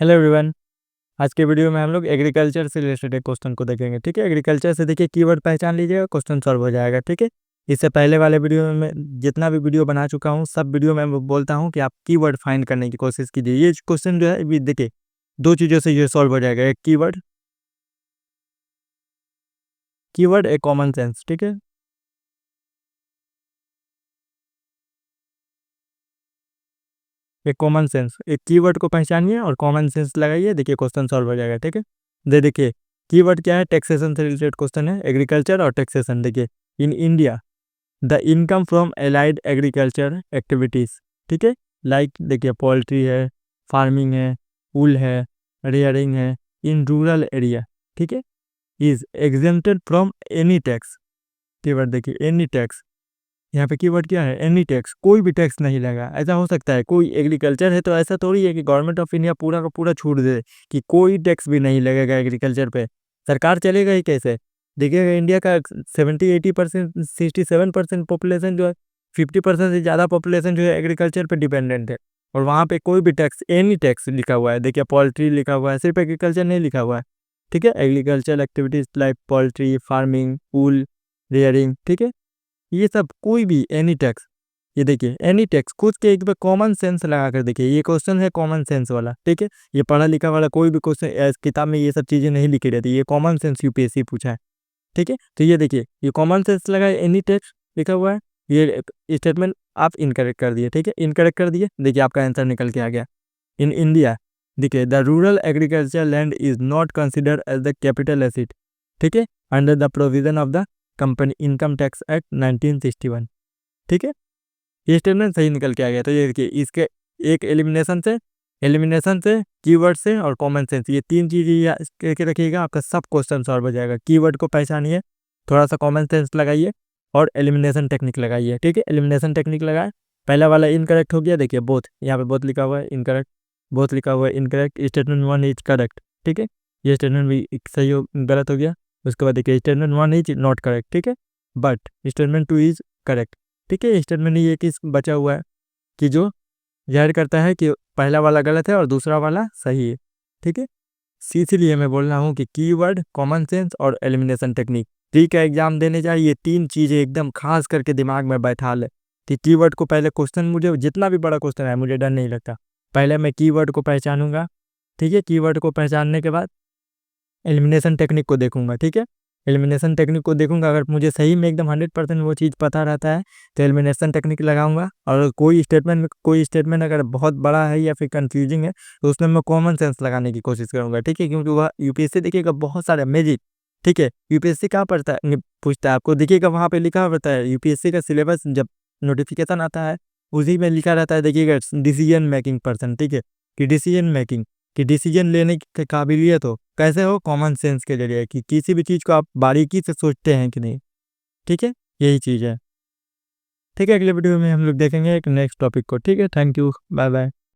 Hello everyone. आज के video में हम लोग एग्रीकल्चर से रिलेटेड एक क्वेश्चन को देखेंगे। ठीक है, एग्रीकल्चर से देखिए कीवर्ड पहचान लीजिएगा, क्वेश्चन सॉल्व हो जाएगा। ठीक है, इससे पहले वाले वीडियो में मैं जितना भी वीडियो बना चुका हूँ सब वीडियो में मैं बोलता हूँ कि आप कीवर्ड फाइंड करने की कोशिश कीजिए। ये क्वेश्चन जो है अभी देखिए दो चीज़ों से ये सॉल्व हो जाएगा। एक कीवर्ड, कीवर्ड एक कॉमन सेंस। ठीक है, एक कॉमन सेंस, एक कीवर्ड को पहचानिए और कॉमन सेंस लगाइए, देखिए क्वेश्चन सॉल्व हो जाएगा। ठीक है, देखिए कीवर्ड क्या है, टैक्सेशन से रिलेटेड क्वेश्चन है, एग्रीकल्चर और टैक्सेशन। देखिए in India the income from allied agriculture activities. ठीक है, लाइक देखिए पोल्ट्री है, फार्मिंग है, वूल है, रेयरिंग है इन रूरल एरिया। ठीक है, is exempted from any tax. Keyword देखिए एनी टैक्स, यहाँ पे कीवर्ड क्या है, एनी टैक्स, कोई भी टैक्स नहीं लगा। ऐसा हो सकता है कोई एग्रीकल्चर है तो ऐसा थोड़ी है कि गवर्नमेंट ऑफ इंडिया पूरा का पूरा छूट दे कि कोई टैक्स भी नहीं लगेगा एग्रीकल्चर पे। सरकार चलेगा ही कैसे। देखिएगा इंडिया का 70-80%, 67% पॉपुलेशन जो है, 50% से ज़्यादा पॉपुलेशन जो है एग्रीकल्चर पे डिपेंडेंट है। और वहाँ पे कोई भी टैक्स, एनी टैक्स लिखा हुआ है। देखिए पोल्ट्री लिखा हुआ है, सिर्फ एग्रीकल्चर नहीं लिखा हुआ है। ठीक है, agriculture activities like poultry, farming, wool, rearing. ठीक है, ये सब कोई भी एनी टैक्स, ये देखिए एनी टैक्स खुद के एक बार कॉमन सेंस लगा कर देखिए। ये क्वेश्चन है कॉमन सेंस वाला। ठीक है, ये पढ़ा लिखा वाला कोई भी क्वेश्चन किताब में ये सब चीज़ें नहीं लिखी रहती, ये कॉमन सेंस यूपीएससी पूछा है। ठीक है, तो ये देखिए ये कॉमन सेंस लगा है, एनी टैक्स लिखा हुआ है। ये स्टेटमेंट आप इनकरेक्ट कर दिए। ठीक है, इनकरेक्ट कर दिए, देखिए आपका आंसर निकल के आ गया। इन इंडिया देखिए the rural agriculture land is not considered as the capital asset. ठीक है, under the provision of the company income tax act 1961। ठीक है, ये स्टेटमेंट सही निकल के आ गया। तो ये देखिए इसके एक एलिमिनेशन से कीवर्ड से और कॉमन सेंस, ये तीन चीज़ करके रखिएगा, आपका सब क्वेश्चन सॉल्व हो जाएगा। कीवर्ड को पहचानिए, थोड़ा सा कॉमन सेंस लगाइए और एलिमिनेशन टेक्निक लगाइए। ठीक है, एलिमिनेशन टेक्निक लगाए, पहला वाला इनकरेक्ट हो गया। देखिए बोथ, यहाँ पे बोथ लिखा हुआ है इनकरेक्ट, बोथ लिखा हुआ है इनकरेक्ट। Statement 1 is correct. ठीक है, ये स्टेटमेंट भी सही हो, गलत हो गया। उसके बाद देखिए स्टेटमेंट 1 इज नॉट करेक्ट। ठीक है, बट स्टेटमेंट 2 इज करेक्ट। ठीक है, स्टेटमेंट ये किस बचा हुआ है कि जो जाहिर करता है कि पहला वाला गलत है और दूसरा वाला सही है। ठीक है, इसीलिए मैं बोल रहा हूँ कि कीवर्ड, कॉमन सेंस और एलिमिनेशन टेक्निक। प्री का एग्जाम देने जाए ये तीन चीज़ें एकदम खास करके दिमाग में बैठा ले कि कीवर्ड को पहले, क्वेश्चन मुझे जितना भी बड़ा क्वेश्चन है मुझे डर नहीं लगता, पहले मैं कीवर्ड को पहचानूंगा। ठीक है, कीवर्ड को पहचानने के बाद एलिमिनेशन टेक्निक को देखूंगा। ठीक है, एलिमिनेशन टेक्निक को देखूंगा, अगर मुझे सही में एकदम 100% वो चीज़ पता रहता है तो एलिमिनेशन टेक्निक लगाऊंगा। और कोई स्टेटमेंट अगर बहुत बड़ा है या फिर कंफ्यूजिंग है तो उसमें मैं कॉमन सेंस लगाने की कोशिश करूंगा। ठीक है, क्योंकि वह यूपीएससी देखिएगा बहुत सारे मैजिक। ठीक है, यूपीएससी कहाँ पढ़ता है, पूछता है आपको, देखिएगा वहाँ पे लिखा रहता है यूपीएससी का सिलेबस, जब नोटिफिकेशन आता है उसी में लिखा रहता है। देखिएगा डिसीजन मेकिंग पर्सन। ठीक है, कि डिसीजन लेने की काबिलियत हो, कैसे हो, कॉमन सेंस के जरिए, कि किसी भी चीज़ को आप बारीकी से सोचते हैं कि नहीं। ठीक है, यही चीज़ है। ठीक है, अगले वीडियो में हम लोग देखेंगे एक नेक्स्ट टॉपिक को। ठीक है, थैंक यू, बाय बाय।